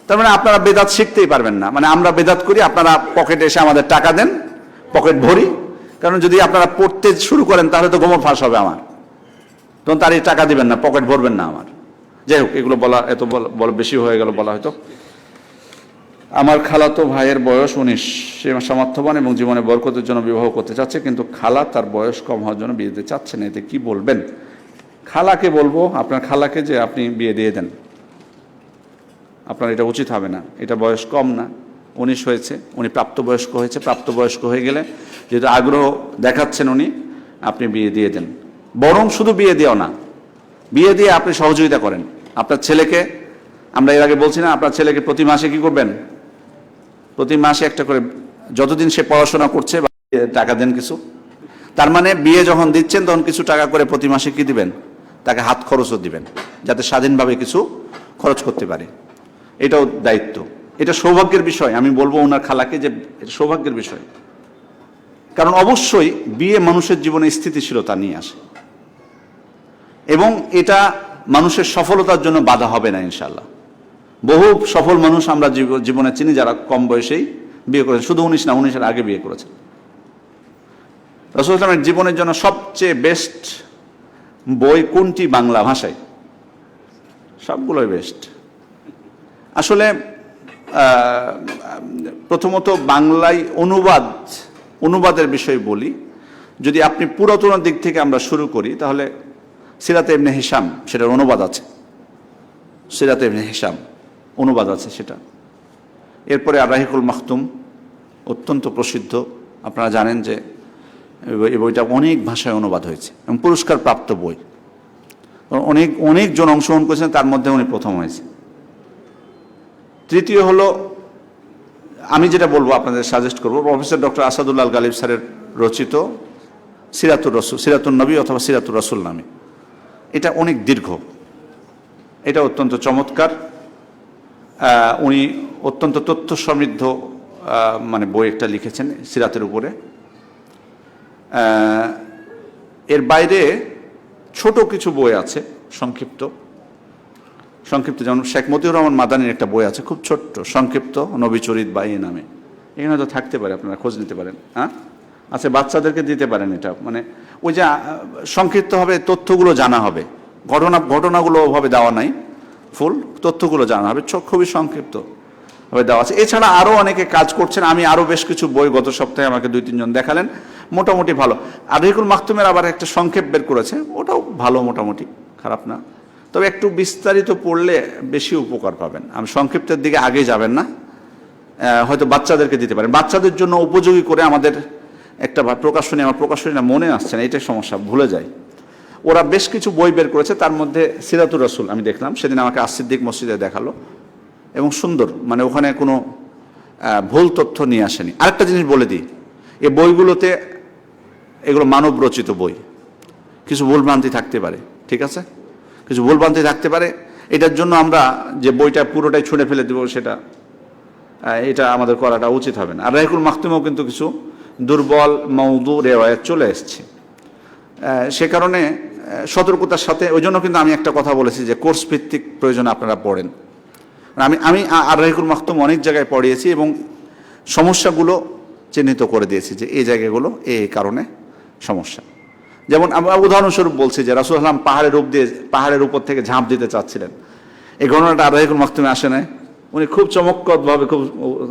তার মানে আপনারা বেদাত শিখতেই পারবেন না। মানে আমরা বেদাত করি, আপনারা পকেটে এসে আমাদের টাকা দেন, পকেট ভরি। কারণ যদি আপনারা পড়তে শুরু করেন তাহলে তো গোমর ফাঁস হবে আমার, তখন তারই টাকা দিবেন না, পকেট ভরবেন না আমার। যাই হোক, এগুলো বলা এত বেশি হয়ে গেল বলা হয়তো। আমার খালাতো ভাইয়ের বয়স 19, সে সামর্থ্যবান এবং জীবনে বরকতের জন্য বিবাহ করতে চাচ্ছে, কিন্তু খালা তার বয়স কম হওয়ার জন্য বিয়ে দিতে চাচ্ছে না। এতে কি বলবেন? খালাকে বলবো, আপনার খালাকে, যে আপনি বিয়ে দিয়ে দেন, আপনার এটা উচিত হবে না। এটা বয়স কম না, 19 হয়েছে, উনি প্রাপ্তবয়স্ক হয়েছে। প্রাপ্তবয়স্ক হয়ে গেলে যেহেতু আগ্রহ দেখাচ্ছেন উনি, আপনি বিয়ে দিয়ে দেন। বরং শুধু বিয়ে দিও না, বিয়ে দিয়ে আপনি সহযোগিতা করেন আপনার ছেলেকে। আমরা এর আগে বলছি না, আপনার ছেলেকে প্রতি মাসে কি করবেন? প্রতি মাসে একটা করে, যতদিন সে পড়াশোনা করছে টাকা দেন কিছু। তার মানে বিয়ে যখন দিচ্ছেন তখন কিছু টাকা করে প্রতি মাসে কি দিবেন? তাকে হাত খরচও দিবেন, যাতে স্বাধীনভাবে কিছু খরচ করতে পারে। এটাও দায়িত্ব। এটা সৌভাগ্যের বিষয়। আমি বলবো ওনার খালাকে যে এটা সৌভাগ্যের বিষয়, কারণ অবশ্যই বিয়ে মানুষের জীবনে স্থিতিশীলতা নিয়ে আসে, এবং এটা মানুষের সফলতার জন্য বাধা হবে না ইনশাল্লাহ। বহু সফল মানুষ আমরা জীবনে চিনি যারা কম বয়সেই বিয়ে করেছেন, শুধু 19 না, 19-এর আগে বিয়ে করেছেন। রাসূলুল্লাহ সাল্লাল্লাহু আলাইহি ওয়াসাল্লামের জীবনের জন্য সবচেয়ে বেস্ট বই কোনটি বাংলা ভাষায়? সবগুলোই বেস্ট। আসলে প্রথমত বাংলায় অনুবাদের বিষয় বলি। যদি আপনি পুরাতন দিক থেকে আমরা শুরু করি, তাহলে সিরাতে ইবনে হিশাম, সেটার অনুবাদ আছে। সিরাতে ইবনে হিশাম অনুবাদ আছে সেটা। এরপরে আর-রাহিকুল মাখতুম, অত্যন্ত প্রসিদ্ধ, আপনারা জানেন যে এই বইটা অনেক ভাষায় অনুবাদ হয়েছে এবং পুরস্কার প্রাপ্ত বই। অনেকজন অংশগ্রহণ করেছেন, তার মধ্যে উনি প্রথম হয়েছে। তৃতীয় হলো, আমি যেটা বলবো আপনাদের সাজেস্ট করবো, প্রফেসর ডক্টর আসাদুল্লাহ আল গালিব স্যারের রচিত সিরাতুন নবী অথবা সিরাতুর রাসূল নামে। এটা অনেক দীর্ঘ, এটা অত্যন্ত চমৎকার। উনি অত্যন্ত তথ্য সমৃদ্ধ মানে বই একটা লিখেছেন সিরাতের উপরে। এর বাইরে ছোট কিছু বই আছে সংক্ষিপ্ত, সংক্ষিপ্ত, যেমন শেখ মতিউর রহমান মাদানির একটা বই আছে খুব ছোট্ট, সংক্ষিপ্ত নবী চরিত বা এই নামে, এখানে তো থাকতে পারে, আপনারা খোঁজ নিতে পারেন। হ্যাঁ, আচ্ছা, বাচ্চাদেরকে দিতে পারেন। এটা মানে ওই যে সংক্ষিপ্ত হবে, তথ্যগুলো জানা হবে, ঘটনাগুলো ওভাবে দেওয়া নাই, ফুল তথ্যগুলো জানা হবে, খুবই সংক্ষিপ্ত ভাবে দেওয়া আছে। এছাড়া আরও অনেকে কাজ করছেন, আমি আরও বেশ কিছু বই গত সপ্তাহে আমাকে 2-3 জন দেখালেন, মোটামুটি ভালো। আর রেহুল মাকতুমের আবার একটা সংক্ষেপ বের করেছে, ওটাও ভালো, মোটামুটি খারাপ না। তবে একটু বিস্তারিত পড়লে বেশি উপকার পাবেন। আমি সংক্ষিপ্তের দিকে আগে যাবেন না, হয়তো বাচ্চাদেরকে দিতে পারেন, বাচ্চাদের জন্য উপযোগী করে। আমাদের একটা প্রকাশনী, আমার প্রকাশনী না মনে আসছে না, এটাই সমস্যা, ভুলে যাই। ওরা বেশ কিছু বই বের করেছে, তার মধ্যে সিরাতুর রাসূল আমি দেখলাম সেদিন, আমাকে আসিদ্দিক মসজিদে দেখালো, এবং সুন্দর, মানে ওখানে কোনো ভুল তথ্য নিয়ে আসেনি। আরেকটা জিনিস বলে দিই, এই বইগুলোতে, এগুলো মানব রচিত বই, কিছু ভুলভ্রান্তি থাকতে পারে, ঠিক আছে, কিছু ভুলভ্রান্তি থাকতে পারে। এটার জন্য আমরা যে বইটা পুরোটাই ছুঁড়ে ফেলে দেবো, এটা আমাদের করাটা উচিত হবে না। আর রেহুল মাকতুমেও কিন্তু কিছু দুর্বল মওদু রেওয়ায়াত চলে এসছে, সে কারণে সতর্কতার সাথে। ওই জন্য কিন্তু আমি একটা কথা বলেছি যে কোর্স ভিত্তিক প্রয়োজনে আপনারা পড়েন। আমি আর রেহুল মাকতুম অনেক জায়গায় পড়িয়েছি এবং সমস্যাগুলো চিহ্নিত করে দিয়েছি যে এই জায়গাগুলো এই কারণে সমস্যা। যেমন আমরা উদাহরণস্বরূপ বলছি যে রাসূল সাল্লাল্লাহু আলাইহি ওয়াসাল্লাম পাহাড়ের উপর থেকে ঝাঁপ দিতে চাচ্ছিলেন, এই ঘটনাটা আর রেহুল মাকতুমে আসে না। উনি খুব চমকপ্রদভাবে,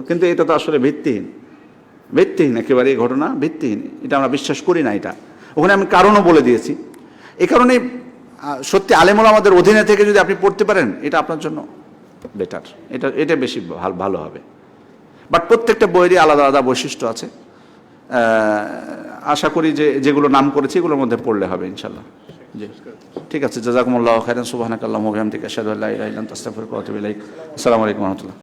কিন্তু এটা তো আসলে ভিত্তিহীন একেবারে, এই ঘটনা ভিত্তিহীন, এটা আমরা বিশ্বাস করি না। এটা ওখানে আমি কারণও বলে দিয়েছি। এই কারণে সত্যি আলেম ওলামাদের অধীনে থেকে যদি আপনি পড়তে পারেন, এটা আপনার জন্য বেটার, এটা বেশি ভালো হবে। বাট প্রত্যেকটা বইয়েরই আলাদা আলাদা বৈশিষ্ট্য আছে। আশা করি যে যেগুলো নাম করেছি এগুলোর মধ্যে পড়লে হবে ইনশাল্লাহ। জি, ঠিক আছে, জাযাকুমুল্লাহু খাইরান, সুবহানাকাল্লাহুম্মা ওয়া বিহামদিকা আশহাদু আল্লা ইলাহা ইল্লা আনতা আস্তাগফিরুকা ওয়া আতুবু ইলাইক। আসসালামু আলাইকুম ওয়া রাহমাতুল্লাহ।